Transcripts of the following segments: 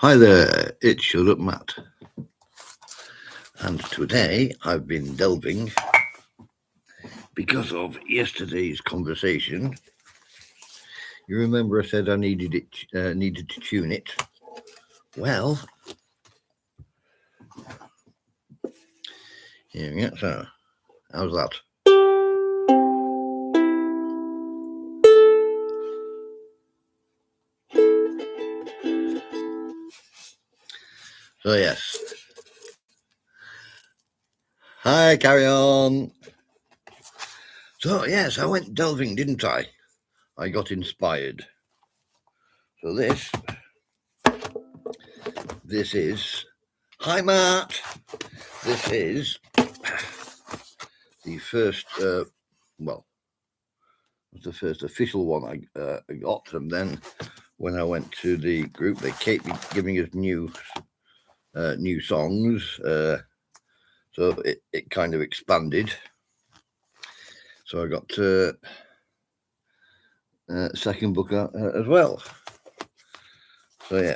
Hi there, it's Shut Up Matt, and today I've been delving because of yesterday's conversation. You remember I said I needed to tune it. Well, here we go. So, how's that? So yes, hi, carry on. So yes, I went delving, didn't I? I got inspired. So this is, hi Matt. This is the first, the first official one I got, and then when I went to the group, they kept giving us new songs, so it kind of expanded. So I got second book as well. So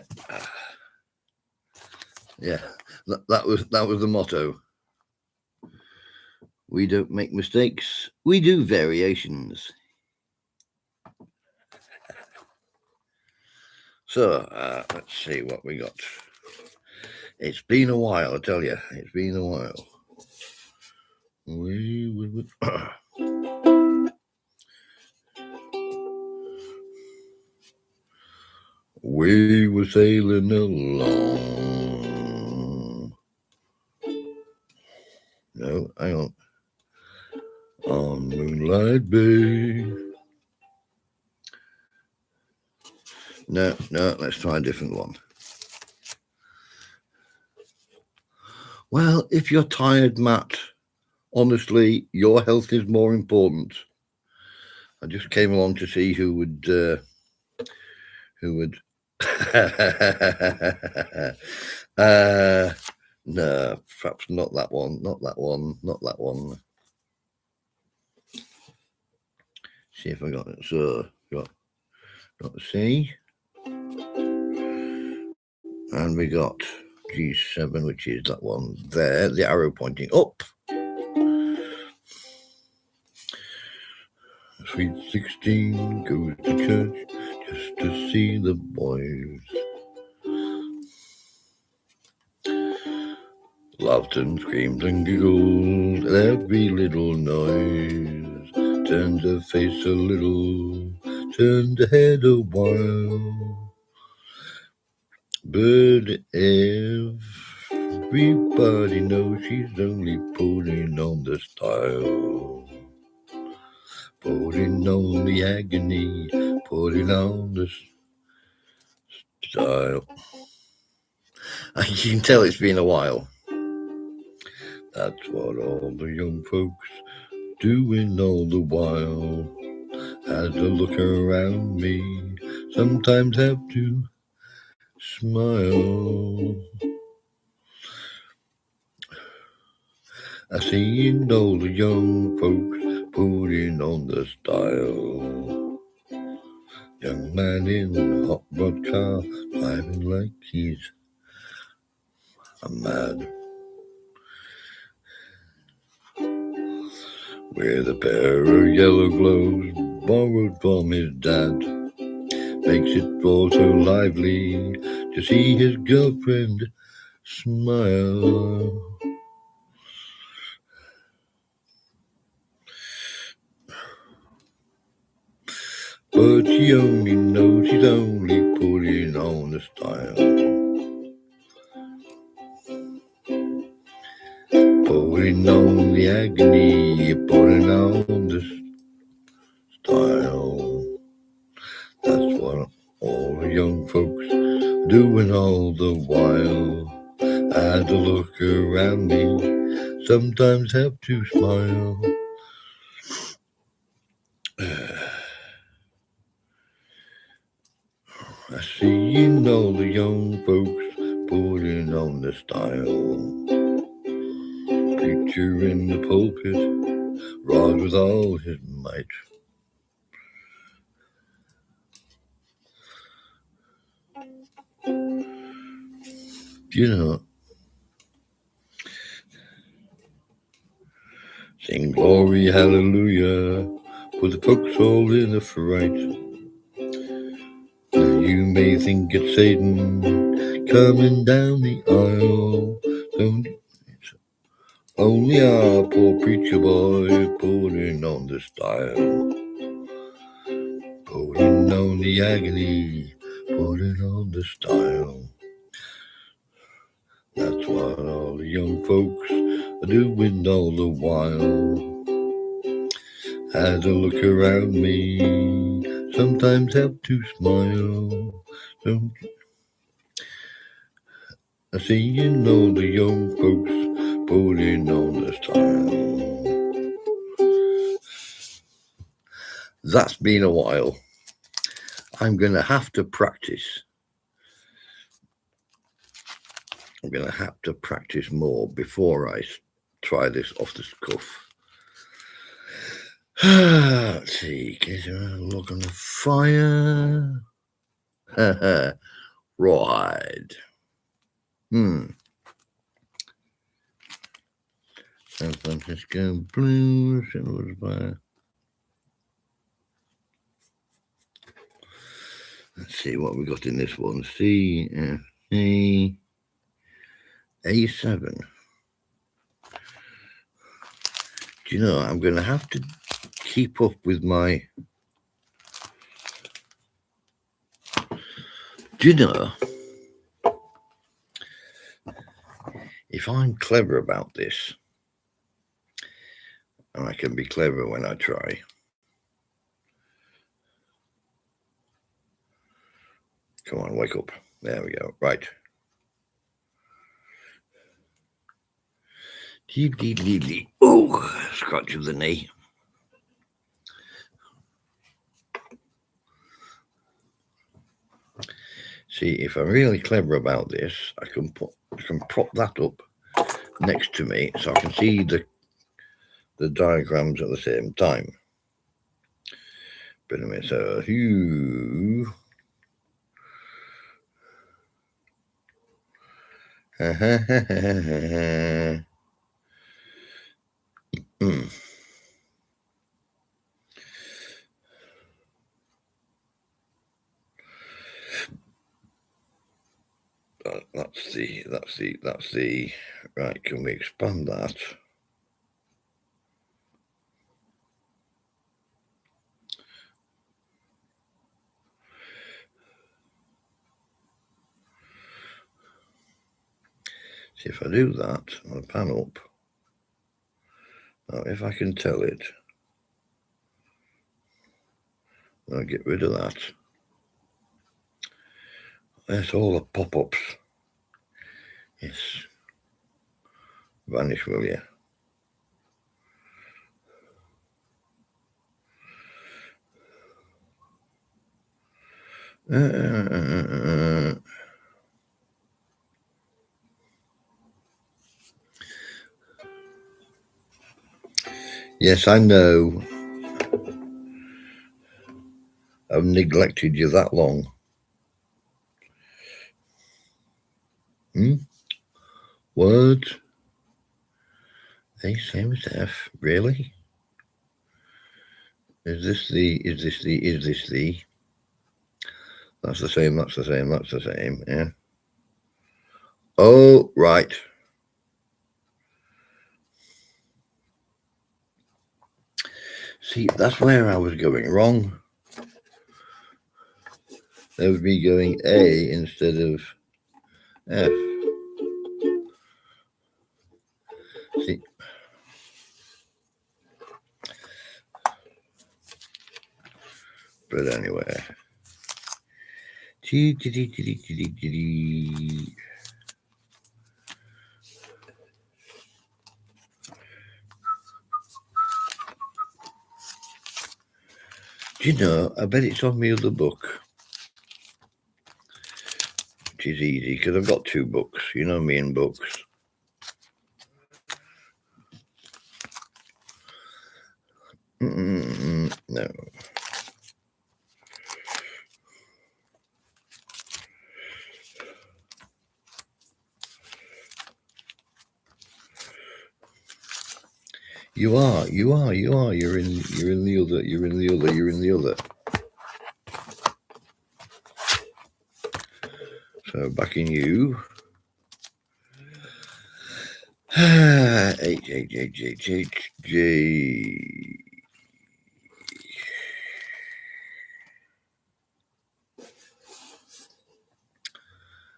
that was the motto. We don't make mistakes, we do variations. So let's see what we got. It's been a while, I tell you. It's been a while. We were sailing along. No, hang on Moonlight Bay. No, let's try a different one. Well, if you're tired, Matt, honestly, your health is more important. I just came along to see who would no, perhaps not that one. See if I got it. So got C, and we got G7, which is that one there, the arrow pointing up. Sweet 16 goes to church just to see the boys. Laughed and screamed and giggled at every little noise. Turned her face a little, turned her head a while. But everybody knows she's only putting on the style. Putting on the agony, putting on the style. You can tell it's been a while. That's what all the young folks doing all the while. Had to look around me, sometimes have to smile. I seen all the young folks putting on the style. Young man in a hot rod car, driving like he's mad. With a pair of yellow gloves borrowed from his dad. Makes it all so lively to see his girlfriend smile. But she only knows she's only putting on the style. Putting on the agony, putting on the style. That's what all the young folks doing all the while. I had to look around me, sometimes have to smile. I seen all the young folks putting on the style. Preacher in the pulpit, rod with all his might. You know, sing glory, hallelujah, put the folks all in a fright. Now you may think it's Satan coming down the aisle. Don't it's only our poor preacher boy putting on the style, putting on the agony, putting on the style. That's what all the young folks are doing all the while. As I look around me, sometimes have to smile. Don't I see all the young folks putting on the style. That's been a while. I'm going to have to practice. I'm going to have to practice more before I try this off the cuff. Let's see. Get a look on the fire. Rawhide. San Francisco Blues. Let's see what we got in this one. C, F, A, A7. Do you know, I'm going to have to keep up with my... Do you know, if I'm clever about this, and I can be clever when I try, come on, wake up. There we go. Right. Oh, scratch of the knee. See, if I'm really clever about this, I can prop that up next to me so I can see the diagrams at the same time. But anyway, so you. That's the right. Can we expand that? See, if I do that, I'll pan up. Now, if I can tell it, I'll get rid of that. That's all the pop-ups. Yes. Vanish, will you? Yes, I know. I've neglected you that long. What? A, same as F. Really? Is this the? That's the same. Yeah. Oh, right. See, that's where I was going wrong. That would be going A instead of F. See. But anyway. Do you know, I bet it's on my other book, which is easy because I've got 2 books. You know me and books. No. You are. You're in the other. So back in you. H.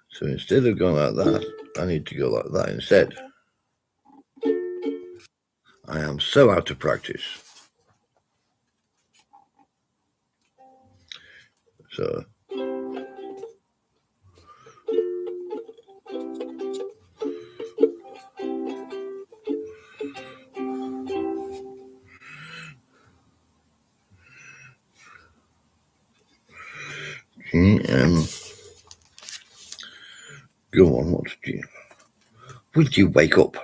So instead of going like that, I need to go like that instead. I am so out of practice. So go on, what did you? Would you wake up?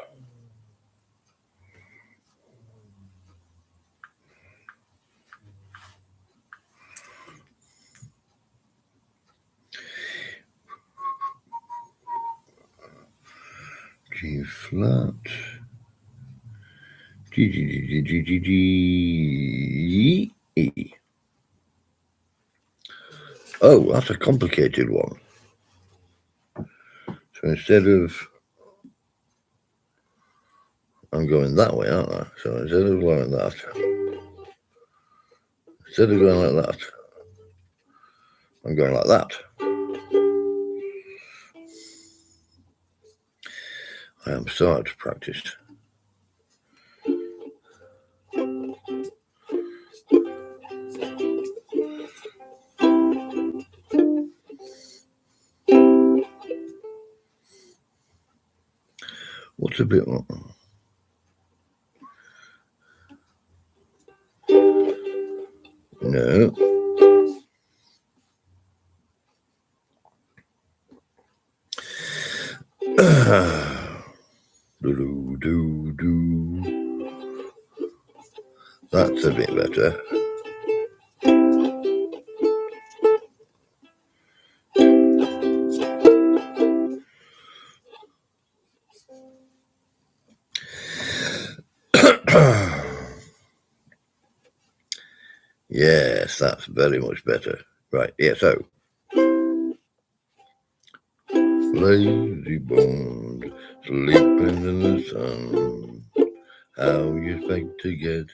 G flat. G, E. Oh, that's a complicated one. So instead of, I'm going that way, aren't I? So instead of going like that, I'm going like that. I am so out of practice. What's a bit? No. That's a bit better. Yes, that's very much better. Right, yeah, so. Lazy bones, sleeping in the sun. How you expect to get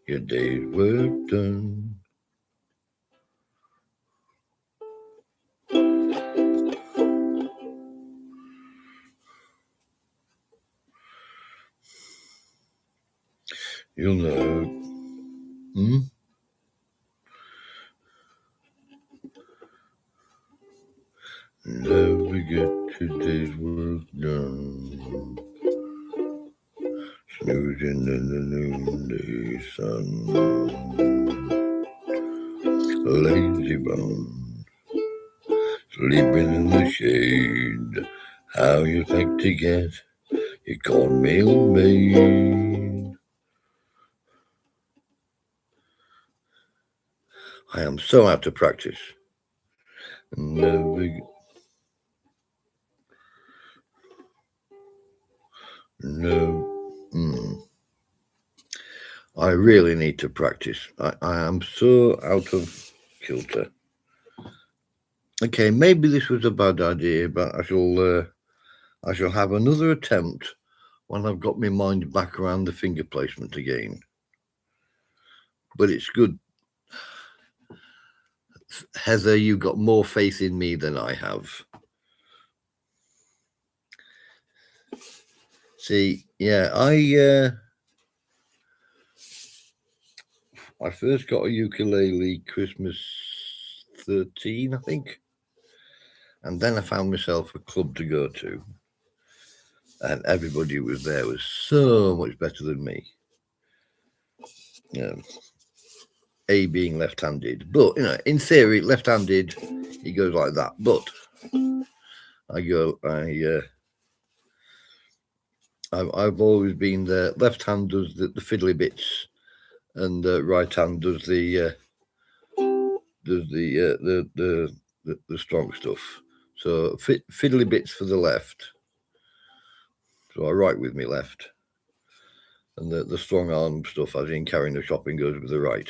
your day's work done? You'll know. Never get today's work done. Snoozing in the noonday sun. Lazy bones, sleeping in the shade. How you like to get your cornmeal made? I am so out of practice. Never. No. I really need to practice. I am so out of kilter. Okay, maybe this was a bad idea, but I shall have another attempt when I've got my mind back around the finger placement again. But it's good. Heather, you've got more faith in me than I have. See, yeah, I first got a ukulele Christmas 13, I think. And then I found myself a club to go to. And everybody who was there was so much better than me. A being left-handed. But, in theory, left-handed, he goes like that. But I've always been the left hand does the fiddly bits, and the right hand does the strong stuff. So fiddly bits for the left. So I write with me left, And the strong arm stuff, as in carrying the shopping goes with the right.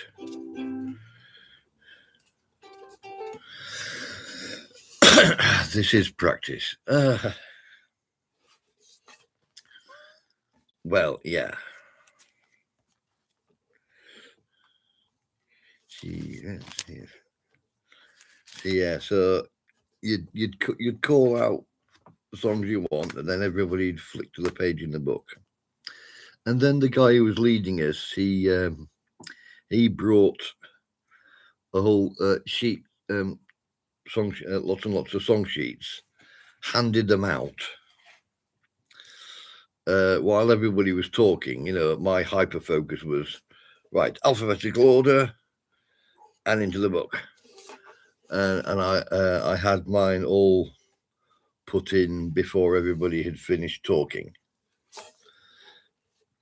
This is practice. Well, yeah. Yeah, so you'd call out the songs you want, and then everybody'd flick to the page in the book. And then the guy who was leading us, he brought a whole sheet, lots and lots of song sheets, handed them out. While everybody was talking, my hyper focus was right, alphabetical order, and into the book. And I had mine all put in before everybody had finished talking,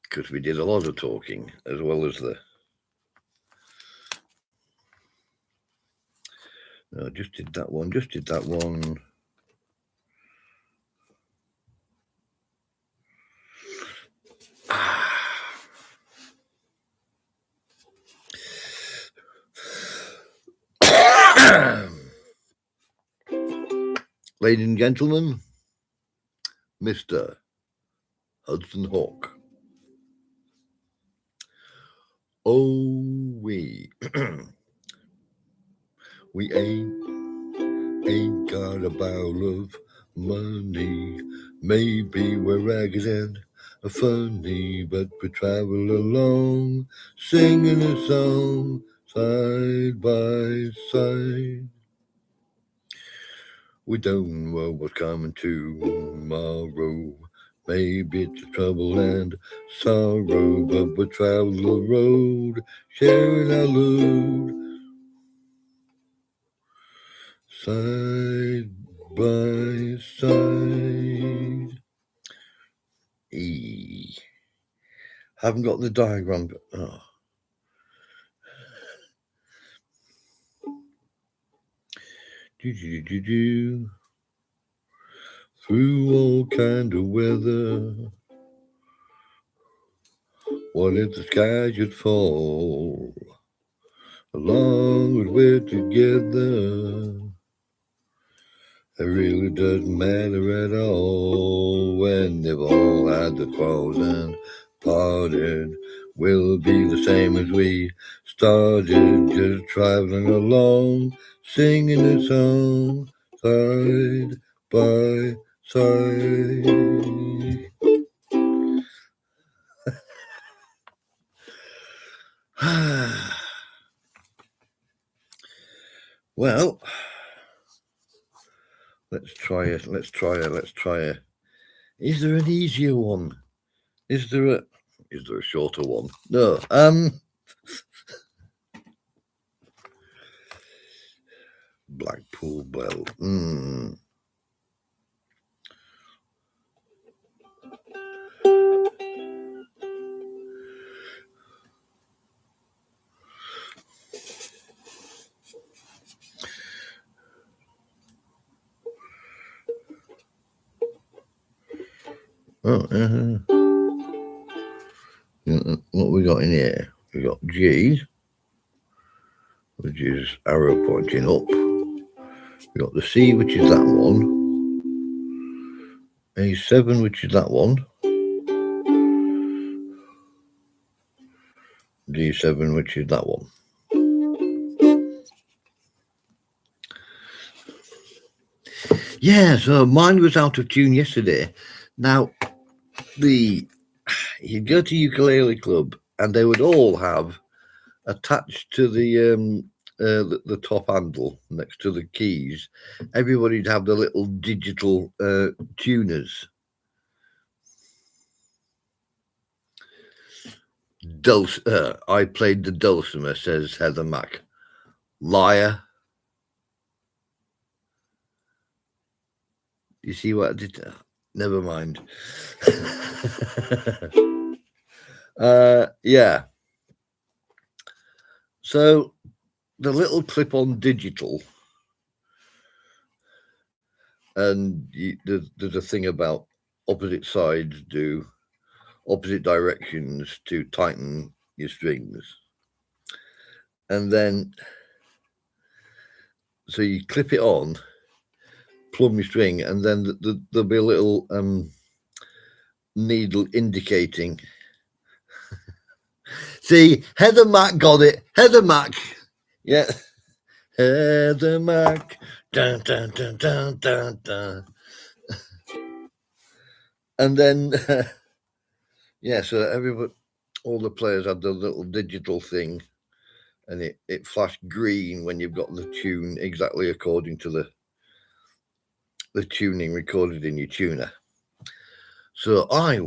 because we did a lot of talking as well as the. No, just did that one. Ladies and gentlemen, Mr. Hudson Hawk. Oh, we ain't got a barrel of money. Maybe we're ragged and funny, but we travel along, singing a song side by side. We don't know what's coming tomorrow. Maybe it's trouble and sorrow, but we travel the road, sharing our load, side by side. Haven't got the diagram, but Through all kind of weather, what if the sky should fall? As long as we're together, it really doesn't matter at all. When they've all had the quarrels and parted, we'll be the same as we started, just traveling along, singing a song, side by side. Well, let's try it. Is there an easier one? Is there a shorter one? No. Blackpool Bell. What we got in here? We got G, which is arrow pointing up. We got the C, which is that one. A7, which is that one. D7, which is that one. Yeah, so mine was out of tune yesterday. Now, you'd go to ukulele club, and they would all have attached to the top handle next to the keys. Everybody'd have the little digital tuners. I played the dulcimer, says Heather Mack. Liar. You see what I did? Never mind. Yeah. So the little clip-on digital, and there's a thing about opposite sides do opposite directions to tighten your strings. And then, so you clip it on, plumb your string, and then there'll be a little needle indicating. See, Heather Mack got it. Heather Mack. Yeah. Heather Mack. Dun, dun, dun, dun, dun, dun. And then, yeah, so everybody, all the players had the little digital thing, and it flashed green when you've got the tune exactly according to the tuning recorded in your tuner. So I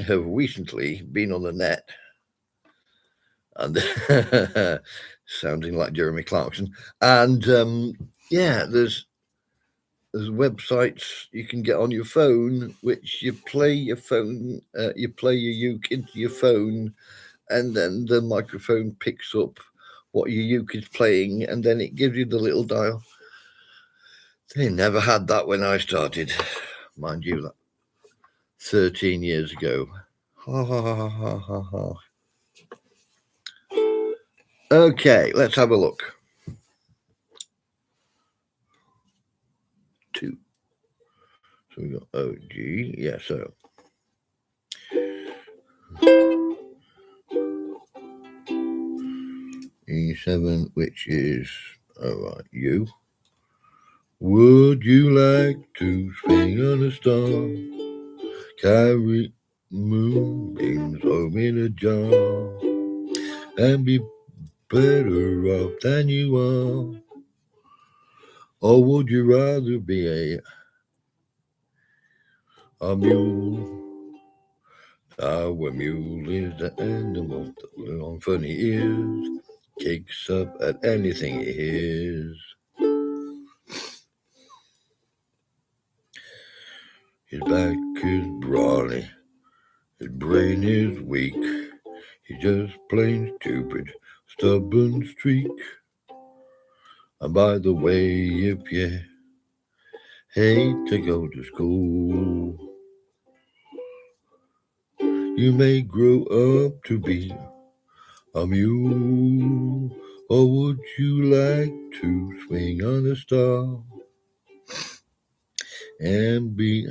have recently been on the net, and sounding like Jeremy Clarkson, and yeah, there's websites you can get on your phone, which you play your phone, you play your uke into your phone, and then the microphone picks up what your uke is playing, and then it gives you the little dial. They never had that when I started, mind you, that 13 years ago. Ha ha ha ha ha ha. Okay, let's have a look. 2. So we got O, G, yeah, so. E7, which is, all right, U. Would you like to swing on a star? Carry moonbeams home in a jar and be better off than you are? Or would you rather be a mule? Our mule is the animal with long funny ears, kicks up at anything he hears. His back is brawny, his brain is weak, he's just plain stupid, stubborn streak. And by the way, if you hate to go to school, you may grow up to be a mule. Or would you like to swing on a star and be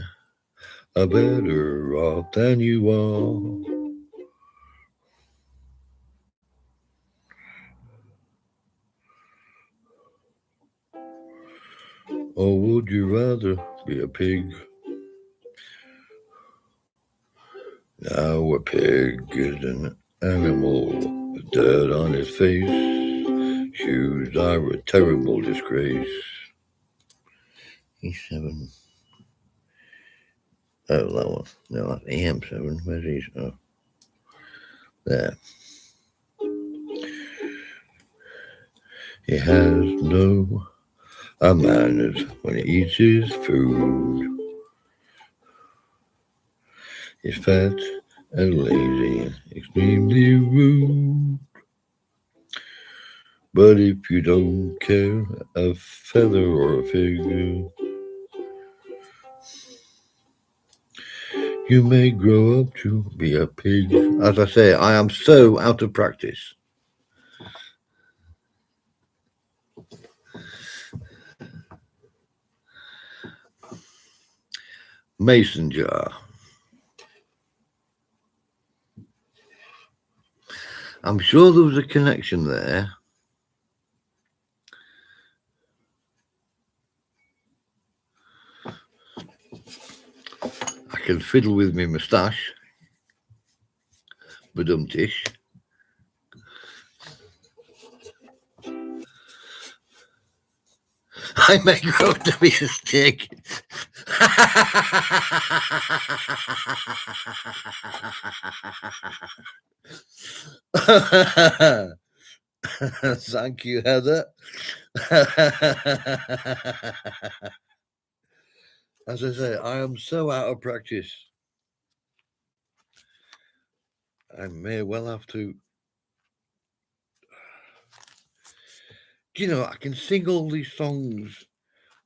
a better off than you are? Or would you rather be a pig? Now a pig is an animal with dirt on his face. Shoes are a terrible disgrace. E7. Oh, that one. No, that's EM7. Where's he? Oh, there. He has no manners when he eats his food. He's fat and lazy, extremely rude. But if you don't care a feather or a fig, you may grow up to be a pig. As I say, I am so out of practice. Mason jar. I'm sure there was a connection there. I can fiddle with my moustache. Badumtish. I may grow to be a stick. Thank you, Heather. As I say, I am so out of practice. I may well have to. Do you know, I can sing all these songs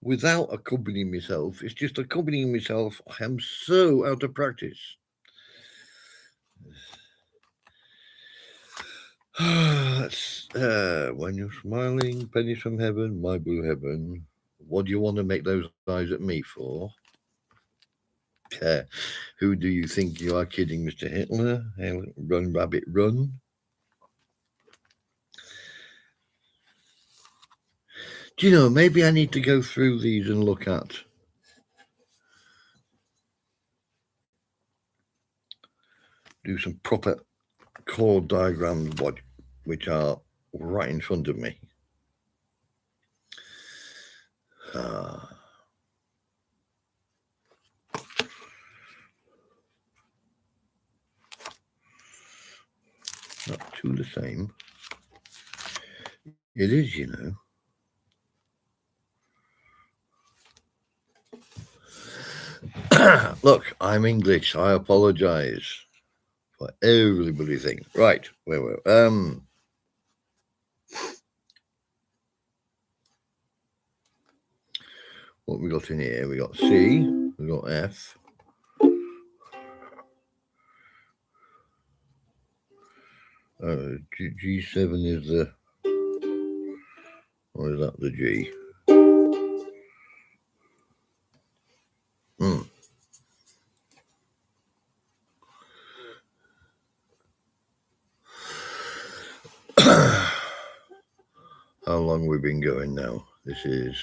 without accompanying myself. It's just accompanying myself. I am so out of practice. When you're smiling, pennies from heaven, my blue heaven. What do you want to make those eyes at me for? Who do you think you are kidding, Mr. Hitler? Run, rabbit, run. Do you know, maybe I need to go through these and look at do some proper chord diagrams which are right in front of me. Not two the same. It is, you know. Look, I'm English. I apologise for everybody thing. Right, wait. What we got in here? We got C. We got F. G7 is the, or is that the G? How long we've been going now? This is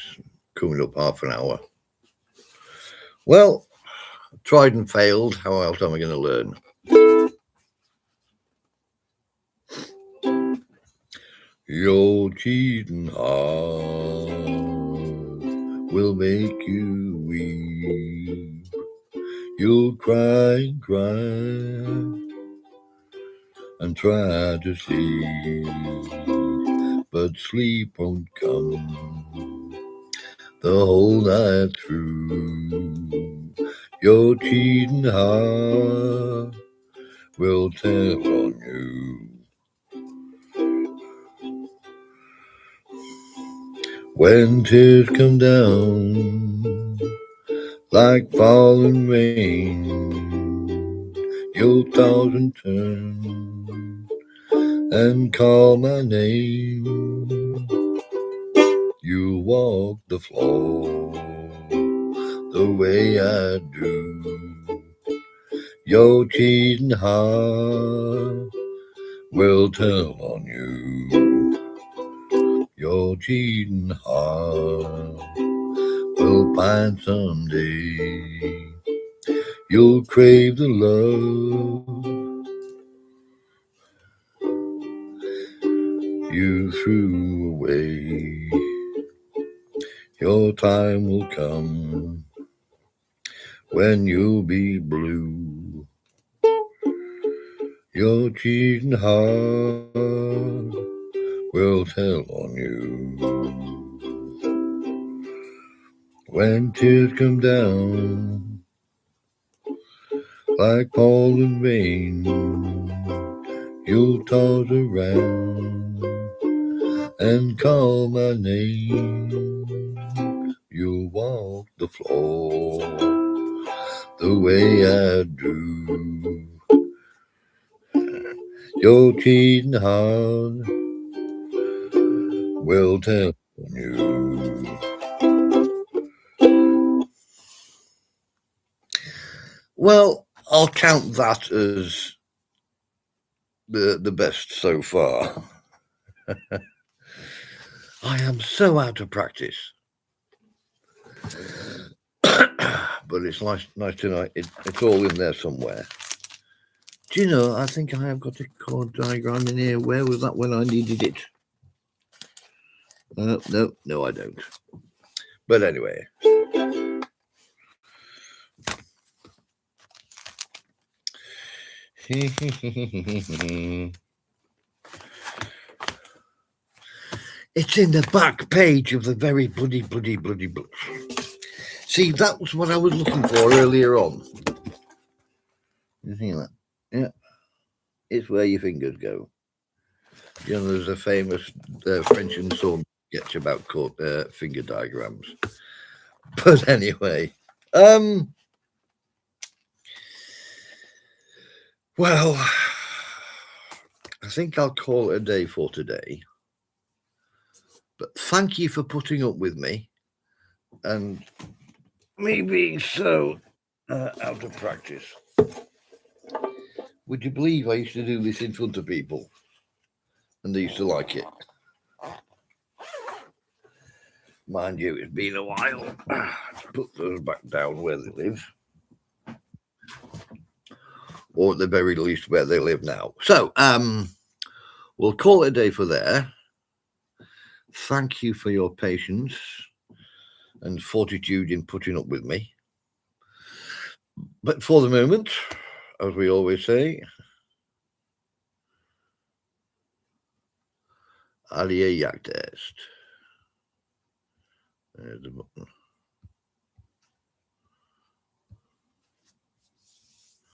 coming up half an hour. Well, tried and failed. How else am I going to learn? Your cheating heart will make you weep. You'll cry and try to sleep, but sleep won't come the whole night through. Your cheating heart will tell on you. When tears come down like falling rain, you'll toss and turn and call my name. You walk the floor the way I do. Your cheating heart will tell on you. Your cheating heart will find someday. You'll crave the love you threw away. Your time will come when you'll be blue. Your cheating heart will tell on you. When tears come down like falling rain, you'll toss around and call my name. You'll walk the floor the way I do. Your cheating heart will tell on you. Well, I'll count that as the best so far. I am so out of practice. But it's nice to know it's all in there somewhere. Do you know, I think I have got a chord diagram in here. Where was that when I needed it? No, I don't. But anyway. It's in the back page of the very bloody book. See, that was what I was looking for earlier on. You see that? Yeah. It's where your fingers go. You know, there's a famous French and song sketch about finger diagrams. But anyway, well, I think I'll call it a day for today. But thank you for putting up with me and me being so out of practice. Would you believe I used to do this in front of people and they used to like it? Mind you, it's been a while. Let's put those back down where they live. Or at the very least where they live now. So, we'll call it a day for there. Thank you for your patience and fortitude in putting up with me. But for the moment, as we always say, Alia Jagdest. There's the button.